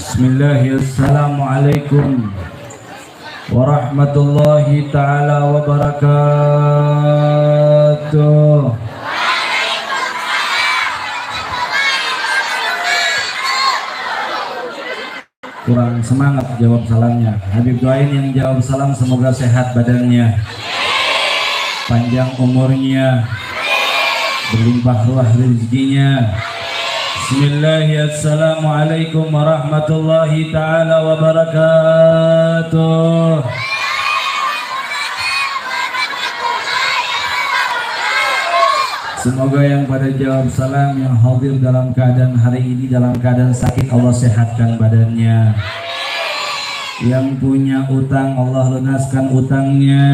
Bismillahirrahmanirrahim. Warahmatullahi ta'ala wabarakatuh. Kurang semangat jawab salamnya. Habib doain yang jawab salam semoga sehat badannya, panjang umurnya, berlimpah ruah rezekinya. Bismillahirrahmanirrahim. Assalamualaikum warahmatullahi ta'ala wabarakatuh. Semoga yang pada jawab salam yang hadir dalam keadaan hari ini dalam keadaan sakit Allah sehatkan badannya. Yang punya utang Allah lunaskan utangnya.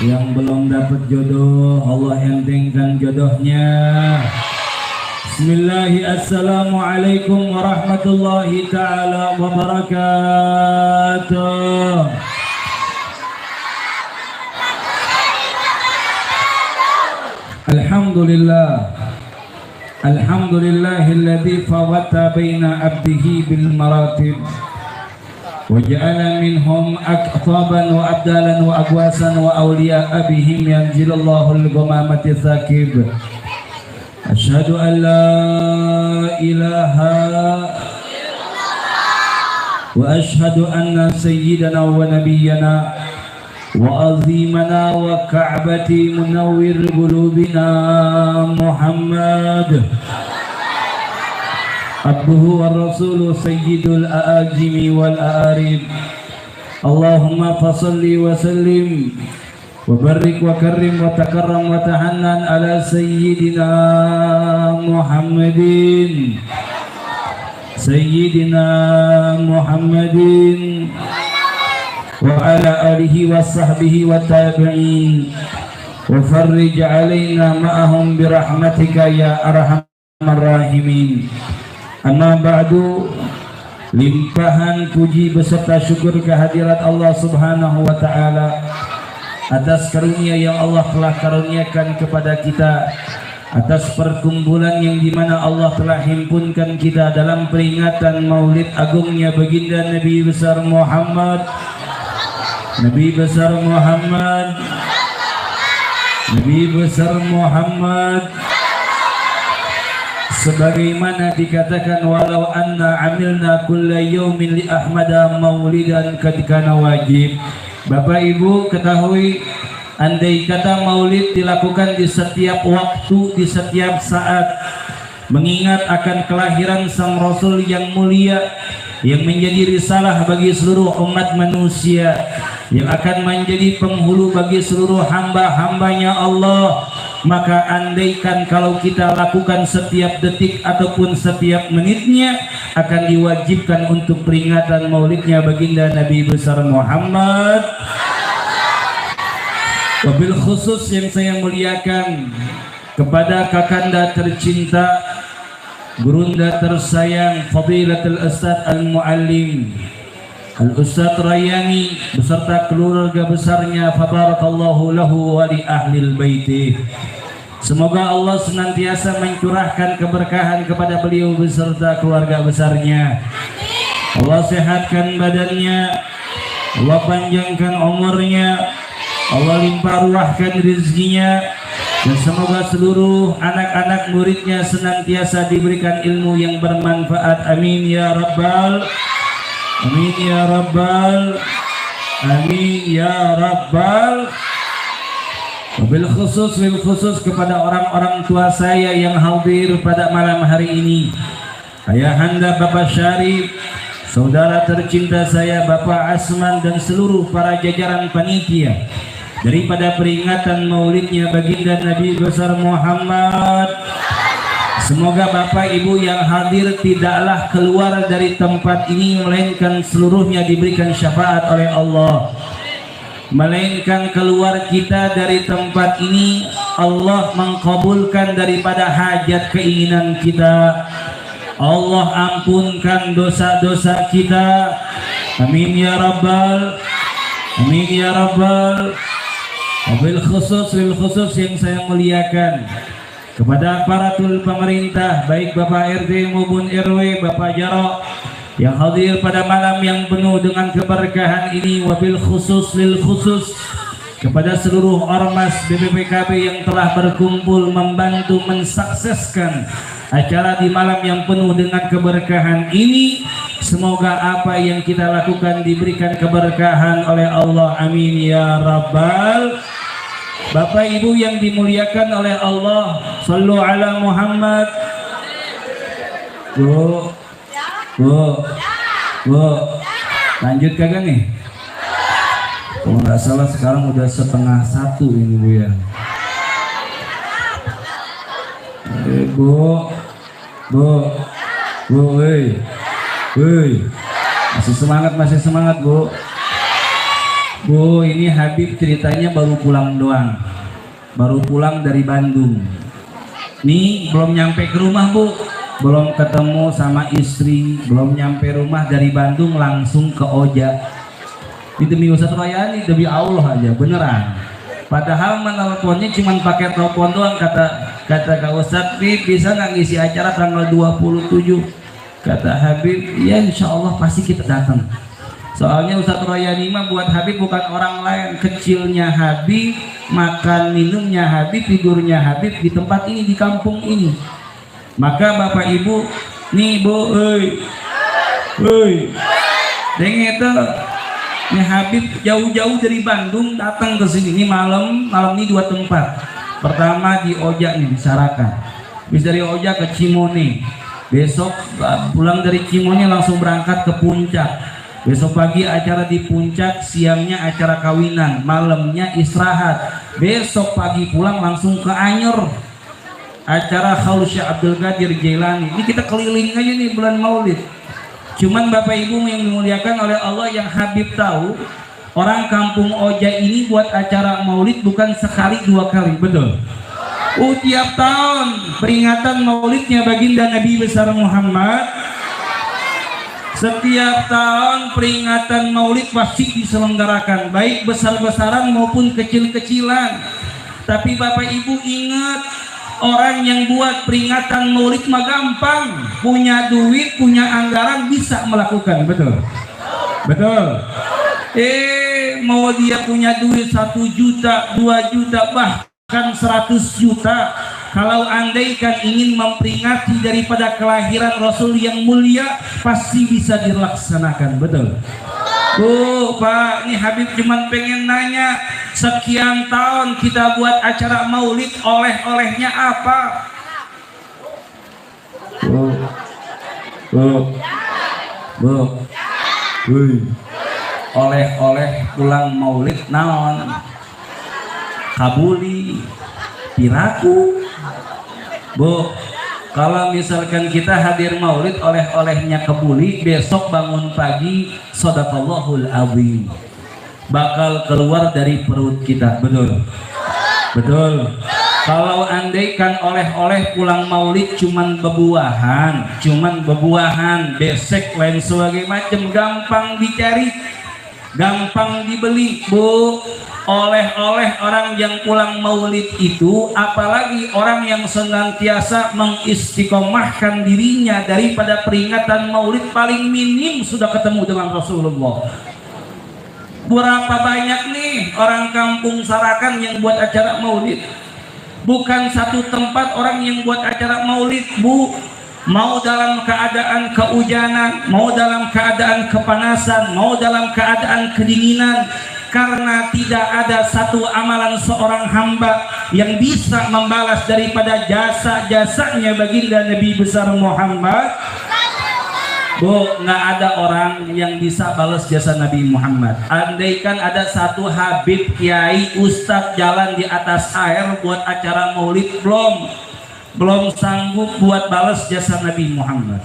Yang belum dapat jodoh Allah entengkan jodohnya. Bismillahirrahmanirrahim. Assalamualaikum warahmatullahi ta'ala wabarakatuh. Alhamdulillah. Alhamdulillahilladzi fawata baina abdihi bil maratib wa ja'ala minhum aqtaban wa abdalan wa agwasan wa awliya'a bihim yanzilallahu al-ghamamati thaqib. Asyhadu an la ilaha wa asyhadu anna sayyidana wa nabiyyana wa azimana wa ka'bati munawwir qulubina Muhammad abduhu wa rasuluhu sayyidul a'ajimi wal a'arib. Allahumma fasalli wa sallim wa barik wa karim wa takarram wa tahannan ala sayyidina Muhammadin wa ala alihi wa sahbihi wa tabi'in wa farrij alaina ma'ahum birahmatika ya arhamar rahimin. Amma ba'du, limpahan puji beserta syukur kehadirat Allah subhanahu wa ta'ala atas karunia yang Allah telah karuniakan kepada kita, atas perkumpulan yang dimana Allah telah himpunkan kita dalam peringatan maulid agungnya baginda Nabi besar Muhammad sebagaimana dikatakan walau anna amilna kulla yawmin li ahmada maulidan ketika wajib. Bapak Ibu ketahui, andai kata maulid dilakukan di setiap waktu, di setiap saat, mengingat akan kelahiran sang Rasul yang mulia, yang menjadi risalah bagi seluruh umat manusia, yang akan menjadi penghulu bagi seluruh hamba-hambanya Allah, maka andaikan kalau kita lakukan setiap detik ataupun setiap menitnya akan diwajibkan untuk peringatan maulidnya baginda Nabi besar Muhammad. Wabil khusus yang saya muliakan kepada kakanda tercinta, gurunda tersayang Fadilatul Ustadz Al-Muallim Al-Ustadz Rayani beserta keluarga besarnya, fabarakallahu lahu wa li ahlil baiti. Semoga Allah senantiasa mencurahkan keberkahan kepada beliau beserta keluarga besarnya. Allah sehatkan badannya, Allah panjangkan umurnya, Allah limpah ruahkan rezekinya, dan semoga seluruh anak-anak muridnya senantiasa diberikan ilmu yang bermanfaat. Amin ya rabbal, amin ya rabbal, amin ya rabbal. Wabil khusus kepada orang-orang tua saya yang hadir pada malam hari ini, ayahanda Bapak Syarif, saudara tercinta saya Bapak Asman, dan seluruh para jajaran panitia daripada peringatan maulidnya baginda Nabi besar Muhammad. Semoga Bapak Ibu yang hadir tidaklah keluar dari tempat ini melainkan seluruhnya diberikan syafaat oleh Allah, melainkan keluar kita dari tempat ini Allah mengkabulkan daripada hajat keinginan kita, Allah ampunkan dosa-dosa kita. Amin ya rabbal, amin ya rabbal. Wabil khusus yang saya muliakan kepada aparatur pemerintah, baik Bapak RT maupun RW, Bapak Jarok, yang hadir pada malam yang penuh dengan keberkahan ini, wabil khusus lil khusus kepada seluruh ormas BPPKB yang telah berkumpul membantu mensukseskan acara di malam yang penuh dengan keberkahan ini. Semoga apa yang kita lakukan diberikan keberkahan oleh Allah, amin ya rabbal. Bapak Ibu yang dimuliakan oleh Allah, sallu ala Muhammad. Bu, lanjut kagak nih? Kalau nggak salah sekarang udah 12:30 ini Bu ya. Bu, masih semangat Bu. Bu, ini Habib ceritanya baru pulang doang, baru pulang dari Bandung. Nih belum nyampe ke rumah Bu, belum ketemu sama istri, belum nyampe rumah dari Bandung langsung ke Oja. Ini demi Ustadz Royani, demi Allah aja beneran. Padahal menelponnya cuma pakai telepon doang, kata Kak Ustadz, bisa nggak ngisi acara tanggal 27? Kata Habib, ya insya Allah pasti kita datang. Soalnya Ustadz Royani mah buat Habib bukan orang lain, kecilnya Habib, makan minumnya Habib, tidurnya Habib di tempat ini, di kampung ini. Maka Bapak Ibu, nih Bu, dengar tuh, nih Habib jauh-jauh dari Bandung datang ke sini. Ini malam ini 2 tempat. Pertama di Oja nih, di Sarakan. Habis dari Oja ke Cimone. Besok pulang dari Cimone langsung berangkat ke Puncak. Besok pagi acara di Puncak, siangnya acara kawinan, malamnya istirahat. Besok pagi pulang langsung ke Anyer, acara Khaul Syekh Abdul Qadir Jailani. Ini kita keliling aja nih bulan Maulid. Cuman Bapak Ibu yang dimuliakan oleh Allah, yang Habib tahu, orang kampung Oja ini buat acara Maulid bukan sekali 2 kali, betul? Tiap tahun peringatan Maulidnya baginda Nabi besar Muhammad. Setiap tahun peringatan Maulid pasti diselenggarakan, baik besar-besaran maupun kecil-kecilan. Tapi Bapak Ibu ingat, orang yang buat peringatan Maulid mah gampang, punya duit, punya anggaran, bisa melakukan, betul? Betul. Mau dia punya duit 1 juta, 2 juta, bahkan 100 juta. Kalau andaikan ingin memperingati daripada kelahiran Rasul yang mulia, pasti bisa dilaksanakan, betul? Pak, ini Habib cuman pengen nanya, sekian tahun kita buat acara Maulid, oleh-olehnya apa? Oleh-oleh pulang Maulid naon? Kabuli, piraku. Bu, kalau misalkan kita hadir Maulid, oleh-olehnya kebuli, besok bangun pagi Shadaqallahul Azim bakal keluar dari perut kita, betul? Betul. Kalau andaikan oleh-oleh pulang Maulid cuman bebuahan, besek lain sebagai macam, gampang dicari, gampang dibeli, Bu. Oleh-oleh orang yang pulang Maulid itu, apalagi orang yang senantiasa mengistiqomahkan dirinya daripada peringatan Maulid, paling minim sudah ketemu dengan Rasulullah. Berapa banyak nih orang kampung Sarakan yang buat acara Maulid? Bukan satu tempat orang yang buat acara Maulid, Bu. Mau dalam keadaan kehujanan, mau dalam keadaan kepanasan, mau dalam keadaan kedinginan, karena tidak ada satu amalan seorang hamba yang bisa membalas daripada jasa-jasanya baginda Nabi besar Muhammad. Bu, nggak ada orang yang bisa balas jasa Nabi Muhammad. Andaikan ada satu Habib, Kiai, Ustadz jalan di atas air buat acara Maulid, belum sanggup buat balas jasa Nabi Muhammad.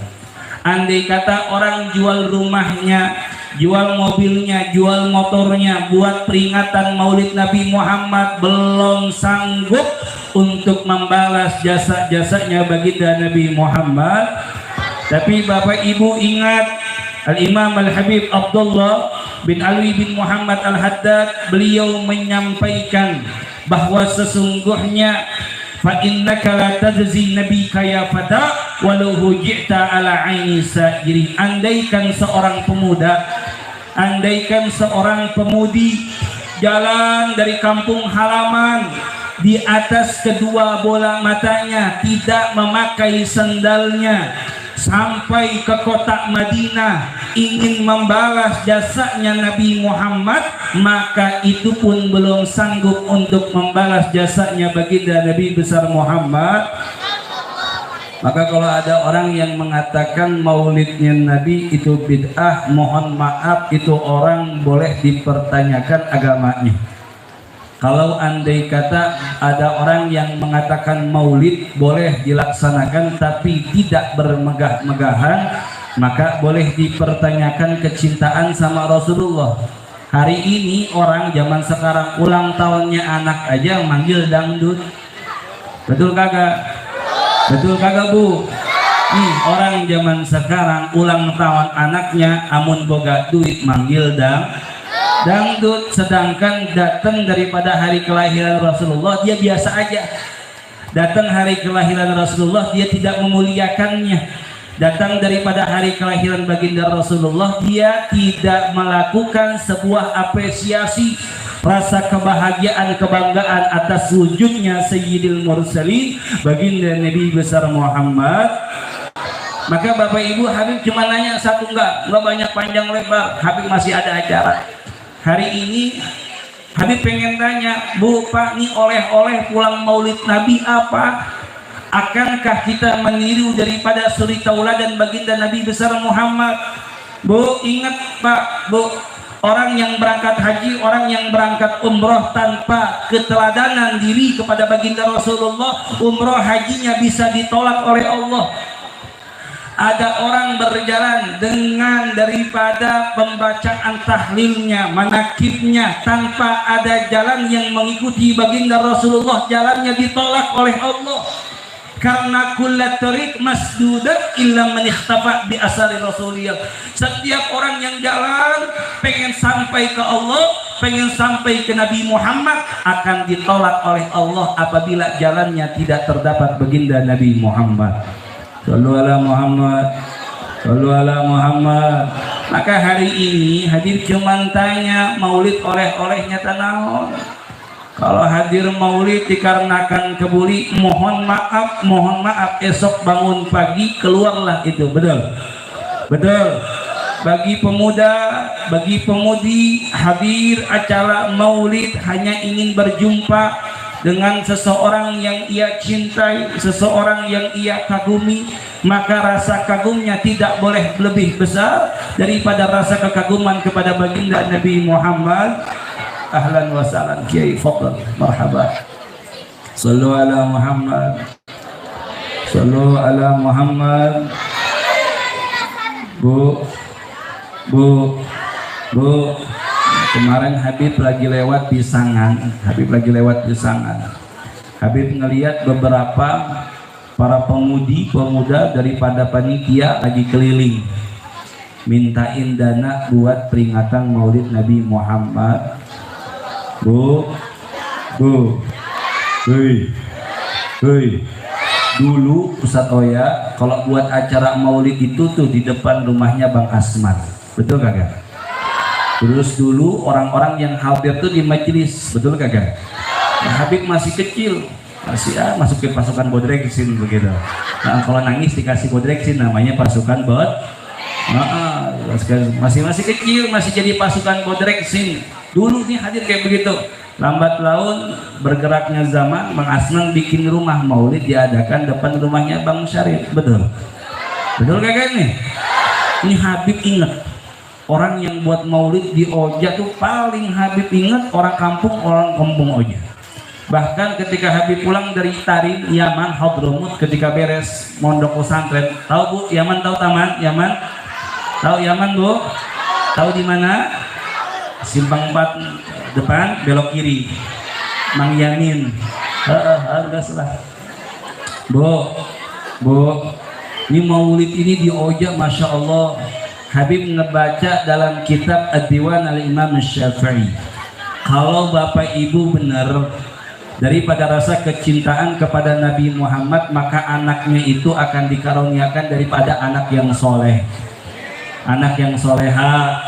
Andai kata orang jual rumahnya, jual mobilnya, jual motornya buat peringatan Maulid Nabi Muhammad, belum sanggup untuk membalas jasa-jasanya baginda Nabi Muhammad. Tapi Bapak Ibu ingat, Al-Imam Al-Habib Abdullah bin Alwi bin Muhammad Al-Haddad, beliau menyampaikan bahwa sesungguhnya fa innaka la tajzi nabika ya fata walau huji'ta ala aini sajiri. Andaikan seorang pemuda, andaikan seorang pemudi jalan dari kampung halaman, di atas kedua bola matanya tidak memakai sendalnya, sampai ke kota Madinah ingin membalas jasanya Nabi Muhammad, maka itu pun belum sanggup untuk membalas jasanya baginda Nabi besar Muhammad. Maka kalau ada orang yang mengatakan maulidnya Nabi itu bid'ah, mohon maaf, itu orang boleh dipertanyakan agamanya. Kalau andai kata ada orang yang mengatakan maulid boleh dilaksanakan tapi tidak bermegah-megahan, maka boleh dipertanyakan kecintaan sama Rasulullah. Hari ini orang zaman sekarang ulang tahunnya anak aja manggil dangdut. Betul kagak? Betul kagak Bu? Nih orang zaman sekarang ulang tahun anaknya amun boga duit manggil dangdut, sedangkan datang daripada hari kelahiran Rasulullah dia biasa aja. Datang hari kelahiran Rasulullah dia tidak memuliakannya. Datang daripada hari kelahiran baginda Rasulullah dia tidak melakukan sebuah apresiasi, rasa kebahagiaan, kebanggaan atas wujudnya Sayyidil Mursalin baginda Nabi besar Muhammad. Maka Bapak Ibu, Habib cuma nanya satu, enggak banyak panjang lebar, Habib masih ada acara. Hari ini Habib pengen tanya, Bu, Pak, nih oleh-oleh pulang maulid Nabi apa? Akankah kita meniru daripada suri tauladan baginda Nabi besar Muhammad? Bu, ingat Pak, Bu, orang yang berangkat haji, orang yang berangkat umroh tanpa keteladanan diri kepada baginda Rasulullah, umroh hajinya bisa ditolak oleh Allah. Ada orang berjalan dengan daripada pembacaan tahlilnya, manakibnya, tanpa ada jalan yang mengikuti baginda Rasulullah, jalannya ditolak oleh Allah. Karena kullat tariq masdudat illa man ikhtafa bi asari Rasulillah. Setiap orang yang jalan pengen sampai ke Allah, pengen sampai ke Nabi Muhammad, akan ditolak oleh Allah apabila jalannya tidak terdapat baginda Nabi Muhammad. Sallu ala Muhammad, sallu ala Muhammad. Maka hari ini hadir cuma tanya maulid oleh-olehnya tanahon. Kalau hadir maulid dikarenakan kebuli, mohon maaf, esok bangun pagi keluarlah itu, betul? Betul. Bagi pemuda, bagi pemudi, hadir acara maulid hanya ingin berjumpa dengan seseorang yang ia cintai, seseorang yang ia kagumi, maka rasa kagumnya tidak boleh lebih besar daripada rasa kekaguman kepada baginda Nabi Muhammad. Ahlan wa sahlan Kiai, fadhal, marhaba. Sallu ala Muhammad, sallu ala Muhammad. Bu, kemarin Habib lagi lewat Pisangan, Habib ngelihat beberapa para pemuda daripada panitia lagi keliling mintain dana buat peringatan Maulid Nabi Muhammad. Bu, dulu Ustadz Oya kalau buat acara maulid itu tuh di depan rumahnya Bang Asman, betul kagak? Terus dulu orang-orang yang hadir tuh di majelis, betul kagak? Nah, Habib masih kecil, masih masukin pasukan bodreksin begitu. Nah, kalau nangis dikasih bodreksin, namanya pasukan masih kecil, masih jadi pasukan bodreksin. Dulu nih hadir kayak begitu. Lambat laun bergeraknya zaman, Bang Asman bikin rumah maulid diadakan depan rumahnya Bang Syarif, betul? Betul kagak nih? Ini Habib ingat, orang yang buat maulid di Oja tuh paling Habib ingat orang kampung Oja. Bahkan ketika Habib pulang dari Tarim, Yaman, Hadramut, ketika beres mondok pesantren, tahu Bu, Yaman tahu taman Yaman? Tahu Yaman Bu? Tahu di mana? Simpang 4 depan, belok kiri, Mang Yamin. Udah salah. Bu, ini maulid ini di Oja, Masya Allah. Habib ngebaca dalam kitab Ad-Diwan al-Imam Syafi'i. Kalau Bapak Ibu benar daripada rasa kecintaan kepada Nabi Muhammad, maka anaknya itu akan dikaruniakan daripada anak yang soleh, anak yang soleha.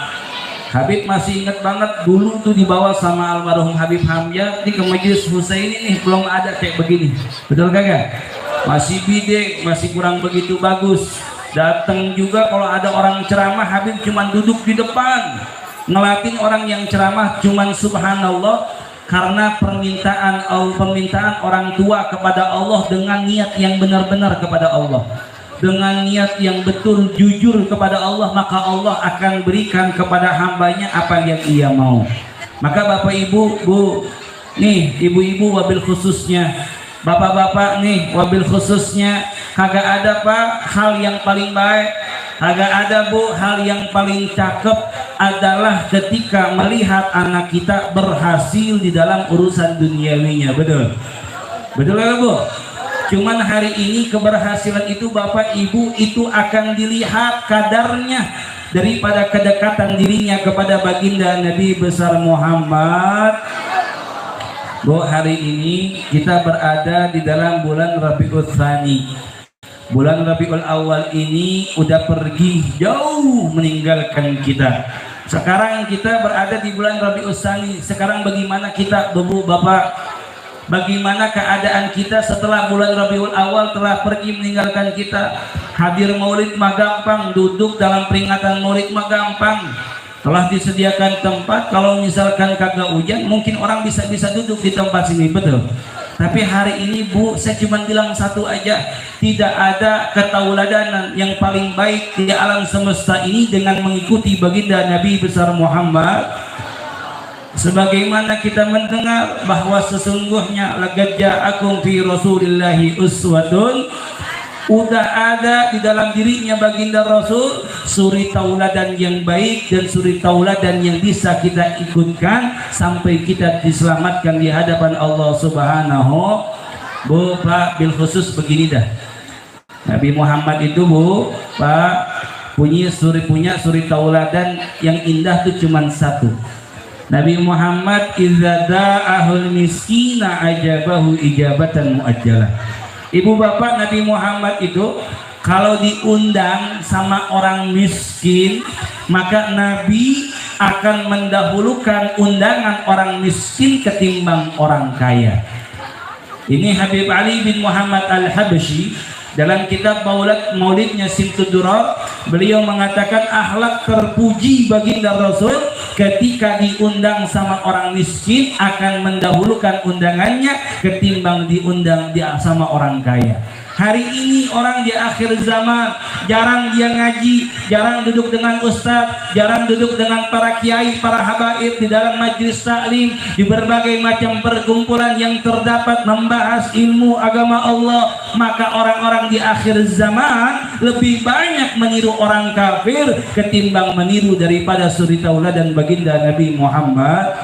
Habib masih ingat banget dulu tuh dibawa sama almarhum Habib Hamzah di ke Majelis Husaini nih, belum ada kayak begini, betul kagak? Masih bide, masih kurang begitu bagus. Datang juga kalau ada orang ceramah, Habib cuman duduk di depan ngelatin orang yang ceramah, cuman subhanallah, karena permintaan orang tua kepada Allah dengan niat yang benar-benar kepada Allah, dengan niat yang betul jujur kepada Allah, maka Allah akan berikan kepada hambanya apa yang ia mau. Maka bapak ibu, bu, nih ibu-ibu wabil khususnya, bapak-bapak nih wabil khususnya, kagak ada pak hal yang paling baik, kagak ada bu hal yang paling cakep adalah ketika melihat anak kita berhasil di dalam urusan duniawinya. Betul? Betul ya bu? Cuman hari ini keberhasilan itu bapak ibu itu akan dilihat kadarnya daripada kedekatan dirinya kepada baginda Nabi besar Muhammad. Bu, hari ini kita berada di dalam bulan Rabiul Tsani. Bulan Rabiul Awal ini udah pergi jauh meninggalkan kita. Sekarang kita berada di bulan Rabiul Tsani. Sekarang bagaimana kita, bu, bapak? Bagaimana keadaan kita setelah bulan Rabiul Awal telah pergi meninggalkan kita? Hadir maulid mah gampang, duduk dalam peringatan maulid mah gampang. Telah disediakan tempat, kalau misalkan kagak hujan mungkin orang bisa duduk di tempat sini, betul. Tapi hari ini bu, saya cuma bilang satu aja, tidak ada ketauladanan yang paling baik di alam semesta ini dengan mengikuti baginda Nabi besar Muhammad. Sebagaimana kita mendengar bahwa sesungguhnya laqad ja'akum fi Rasulillahi uswatun, udah ada di dalam dirinya baginda Rasul suri tauladan yang baik dan suri tauladan yang bisa kita ikutkan sampai kita diselamatkan di hadapan Allah Subhanahu. Bu, Pak, bil khusus begini dah, Nabi Muhammad itu bu, Pak, punya suri tauladan yang indah tuh cuman satu. Nabi Muhammad idza da'ahul miskina ajabahu ijabatan muajjalah. Ibu bapak, Nabi Muhammad itu kalau diundang sama orang miskin, maka Nabi akan mendahulukan undangan orang miskin ketimbang orang kaya. Ini Habib Ali bin Muhammad Al-Habsyi dalam kitab Maulidnya Simtud Durar, beliau mengatakan akhlak terpuji baginda Rasul ketika diundang sama orang miskin akan mendahulukan undangannya ketimbang diundang sama orang kaya. Hari ini orang di akhir zaman jarang dia ngaji, jarang duduk dengan ustadz, jarang duduk dengan para kiai, para habaib di dalam majelis taklim, di berbagai macam perkumpulan yang terdapat membahas ilmu agama Allah. Maka orang-orang di akhir zaman lebih banyak meniru orang kafir ketimbang meniru daripada suri tauladan baginda Nabi Muhammad.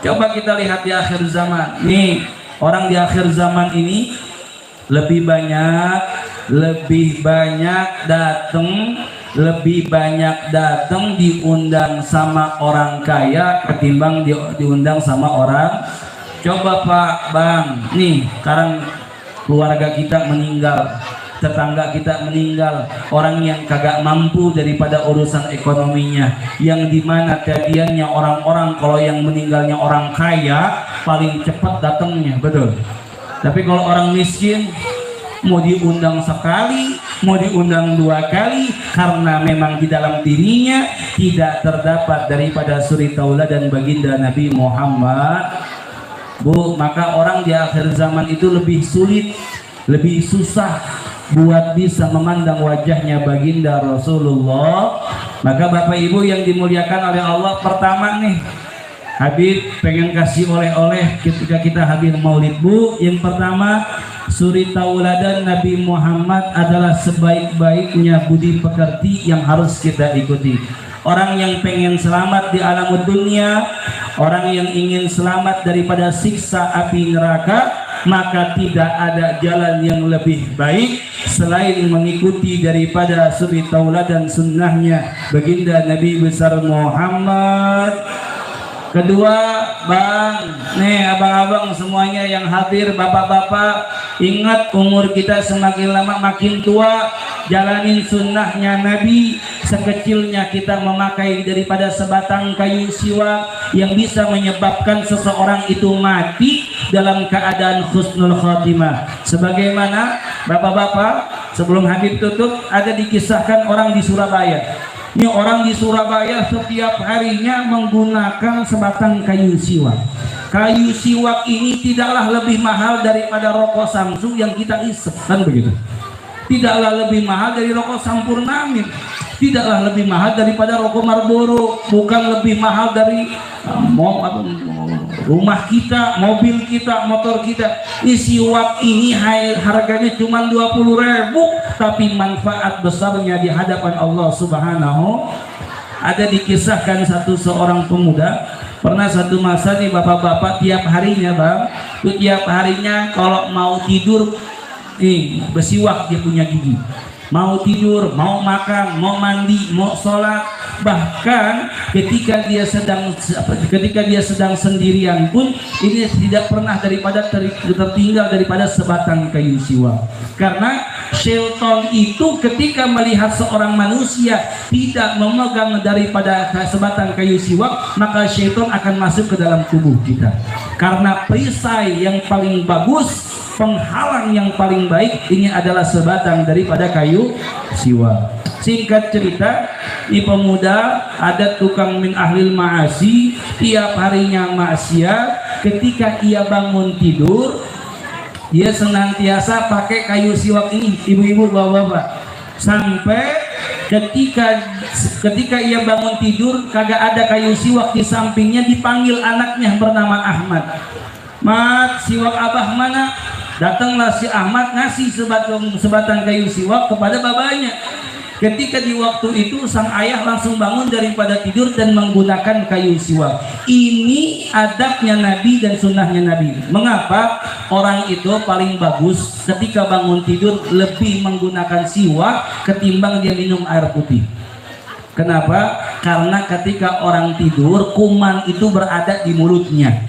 Coba kita lihat di akhir zaman nih, orang di akhir zaman ini lebih banyak datang diundang sama orang kaya ketimbang diundang sama orang. Coba Pak, Bang, nih sekarang keluarga kita meninggal, tetangga kita meninggal, orang yang kagak mampu daripada urusan ekonominya, yang dimana tadiannya orang-orang kalau yang meninggalnya orang kaya paling cepat datangnya, betul. Tapi kalau orang miskin mau diundang sekali, mau diundang dua kali, karena memang di dalam dirinya tidak terdapat daripada suri tauladan baginda Nabi Muhammad. Bu, maka orang di akhir zaman itu lebih sulit, lebih susah buat bisa memandang wajahnya baginda Rasulullah. Maka Bapak Ibu yang dimuliakan oleh Allah, pertama nih Habib pengen kasih oleh-oleh ketika kita hadir maulid bu. Yang pertama, suri tauladan Nabi Muhammad adalah sebaik-baiknya budi pekerti yang harus kita ikuti. Orang yang pengen selamat di alam dunia, orang yang ingin selamat daripada siksa api neraka, maka tidak ada jalan yang lebih baik selain mengikuti daripada suri tauladan sunnahnya baginda Nabi besar Muhammad. Kedua, Bang, nih abang-abang semuanya yang hadir, bapak-bapak, ingat umur kita semakin lama makin tua, jalanin sunnahnya Nabi. Sekecilnya kita memakai daripada sebatang kayu siwak yang bisa menyebabkan seseorang itu mati dalam keadaan husnul khotimah. Sebagaimana bapak-bapak, sebelum Habib tutup, ada dikisahkan orang di Surabaya. Ini orang di Surabaya setiap harinya menggunakan sebatang kayu siwak. Kayu siwak ini tidaklah lebih mahal daripada rokok Samsung yang kita isep, kan begitu? Tidaklah lebih mahal dari rokok Sampurnamin, tidaklah lebih mahal daripada rokok Marlboro, bukan lebih mahal dari rumah kita, mobil kita, motor kita. Siwak ini harganya cuma 20.000, tapi manfaat besarnya di hadapan Allah Subhanahu. Ada dikisahkan seorang pemuda pernah satu masa nih bapak-bapak, tiap harinya Bang, tiap harinya kalau mau tidur bersiwak dia punya gigi. Mau tidur, mau makan, mau mandi, mau sholat, bahkan ketika dia sedang sendirian pun ini tidak pernah tertinggal daripada sebatang kayu siwak. Karena syaitan itu ketika melihat seorang manusia tidak memegang daripada sebatang kayu siwak, maka syaitan akan masuk ke dalam tubuh kita. Karena perisai yang paling bagus, penghalang yang paling baik ini adalah sebatang daripada kayu siwak. Singkat cerita, di pemuda ada tukang min ahlil ma'asi, tiap harinya maksiat. Ketika ia bangun tidur, dia senantiasa pakai kayu siwak ini, ibu-ibu, bapak-bapak, sampai ketika ia bangun tidur kagak ada kayu siwak di sampingnya, dipanggil anaknya bernama Ahmad. Mat, siwak abah mana? Datanglah si Ahmad ngasih sebatang kayu siwak kepada babanya. Ketika di waktu itu sang ayah langsung bangun daripada tidur dan menggunakan kayu siwak. Ini adabnya Nabi dan sunnahnya Nabi. Mengapa orang itu paling bagus ketika bangun tidur lebih menggunakan siwak ketimbang dia minum air putih? Kenapa? Karena ketika orang tidur, kuman itu berada di mulutnya.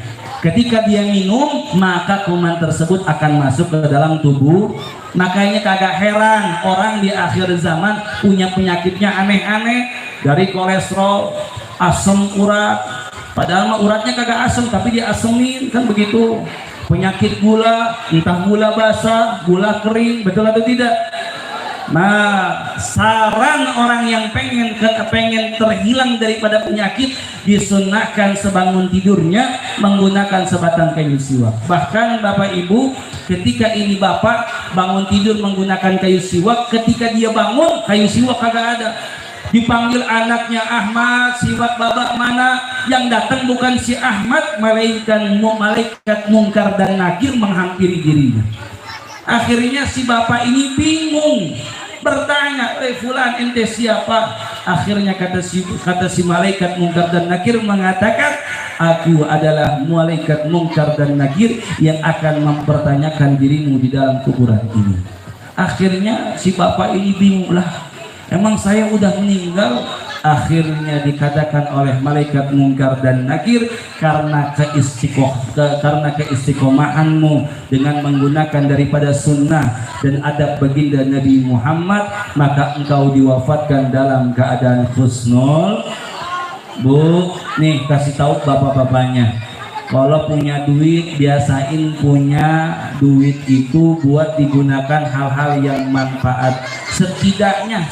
Ketika dia minum, maka kuman tersebut akan masuk ke dalam tubuh. Makanya kagak heran orang di akhir zaman punya penyakitnya aneh-aneh, dari kolesterol, asam urat. Padahal mah uratnya kagak asam, tapi dia asemin, kan begitu. Penyakit gula, entah gula basah, gula kering, betul atau tidak? Nah, saran orang yang pengen terhilang daripada penyakit, disunahkan sebangun tidurnya menggunakan sebatang kayu siwak. Bahkan Bapak Ibu, ketika ini Bapak bangun tidur menggunakan kayu siwak, ketika dia bangun kayu siwak kagak ada. Dipanggil anaknya, Ahmad, siwak babak mana? Yang datang bukan si Ahmad, malaikat mungkar dan nakir menghampiri dirinya. Akhirnya si bapak ini bingung, bertanya, fulan ente siapa? Akhirnya kata si malaikat mungkar dan nakir mengatakan, aku adalah malaikat mungkar dan nakir yang akan mempertanyakan dirimu di dalam kuburan ini. Akhirnya si bapak ini bingung, lah emang saya udah meninggal? Akhirnya dikatakan oleh malaikat mungkar dan nakir, karena keistiqomahanmu dengan menggunakan daripada sunnah dan adab baginda Nabi Muhammad, maka engkau diwafatkan dalam keadaan husnul. Bu, nih kasih tahu bapak-bapaknya, kalau punya duit, biasain punya duit itu buat digunakan hal-hal yang manfaat. Setidaknya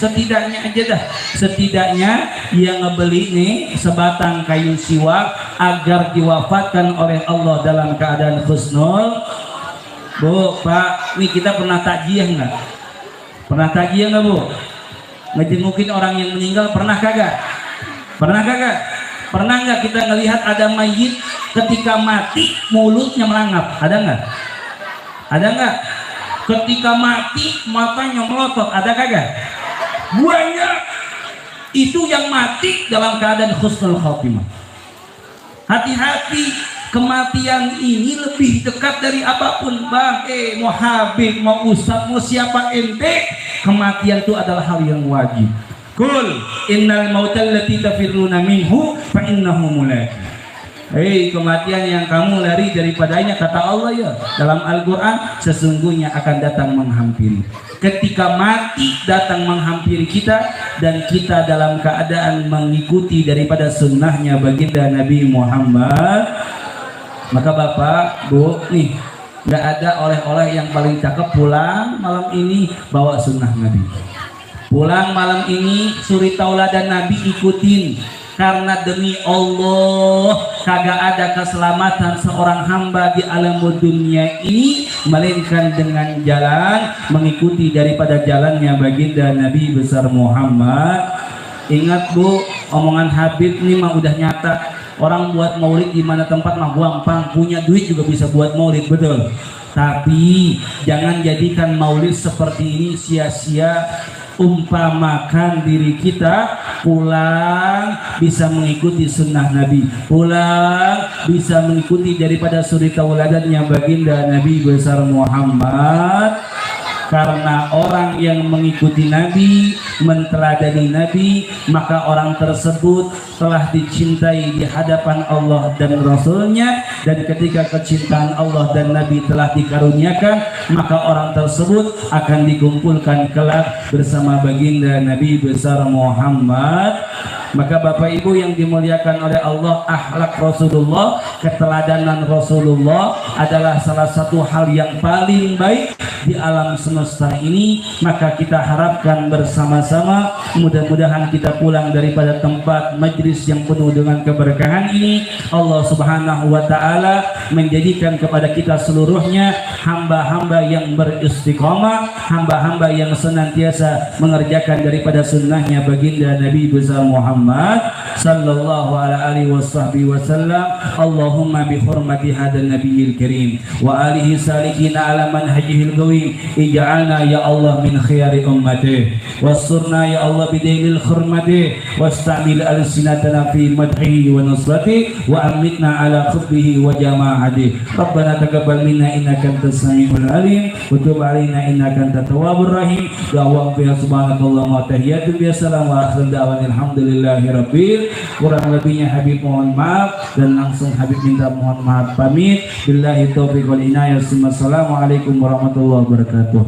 aja dah, setidaknya yang ngebeli nih sebatang kayu siwak agar diwafatkan oleh Allah dalam keadaan husnul. Bu, Pak, nih kita pernah takjiah nggak? Pernah takjiah nggak, Bu? Ngejengukin orang yang meninggal, pernah kagak? Pernah kagak? Pernah nggak kita ngelihat ada mayit ketika mati mulutnya melangap? Ada nggak? Ada nggak? Ketika mati matanya melotot, ada kagak? Banyak. Itu yang mati dalam keadaan husnul khotimah. Hati-hati, kematian ini lebih dekat dari apapun, Bang. Mau Habib, mau Ustadz, mau siapa ente, kematian itu adalah hal yang wajib. Kul innal mautal lati tafirruna minhu fa innahu mulaqi. Hei kematian yang kamu lari daripadanya, kata Allah ya dalam Al-Quran, sesungguhnya akan datang menghampiri. Ketika mati datang menghampiri kita dan kita dalam keadaan mengikuti daripada sunnahnya baginda Nabi Muhammad, maka Bapak Bu nih, nggak ada oleh-oleh yang paling cakep. Pulang malam ini bawa sunnah Nabi, pulang malam ini suri tauladan Nabi ikutin. Karena demi Allah kagak ada keselamatan seorang hamba di alam dunia ini melainkan dengan jalan mengikuti daripada jalannya baginda Nabi besar Muhammad. Ingat Bu, omongan Habib ini mah udah nyata. Orang buat maulid di mana tempat mah gampang, punya duit juga bisa buat maulid, betul. Tapi jangan jadikan maulid seperti ini sia-sia. Umpamakan diri kita pulang bisa mengikuti sunnah Nabi, pulang bisa mengikuti daripada suri tauladannya baginda Nabi besar Muhammad. Karena orang yang mengikuti Nabi, menteladani Nabi, maka orang tersebut telah dicintai di hadapan Allah dan Rasulnya. Dan ketika kecintaan Allah dan Nabi telah dikaruniakan, maka orang tersebut akan dikumpulkan kelak bersama baginda Nabi besar Muhammad. Maka Bapak Ibu yang dimuliakan oleh Allah, akhlak Rasulullah, keteladanan Rasulullah adalah salah satu hal yang paling baik di alam semesta ini. Maka kita harapkan bersama-sama, mudah-mudahan kita pulang daripada tempat majlis yang penuh dengan keberkahan ini, Allah Subhanahu wa Ta'ala menjadikan kepada kita seluruhnya hamba-hamba yang beristiqamah, hamba-hamba yang senantiasa mengerjakan daripada sunnahnya baginda Nabi besar Muhammad sallallahu alaihi wasallam. Allahumma bi hurmati hadzal nabiyil karim wa alihi salikin ala manhajihil qawim, ij'alna ya Allah min khiyari ummati wassurna ya Allah bidailil hurmati wastamil alsinatana fi madhihi wa nusrati wa amitna ala hubbihi wa jama'ati. Rabbana taqabbal minna innaka antas samiul alim wa tub alaina innaka antat tawwabur rahim. Da'wa fi subhanakallahumma wa tahiyyatu bi salam wa akhiru da'wana alhamdulillahi rabbil. Kurang lebihnya Habib mohon maaf, dan langsung Habib minta mohon maaf pamit. Billahi taufiq wal inayah. Assalamualaikum warahmatullahi wabarakatuh.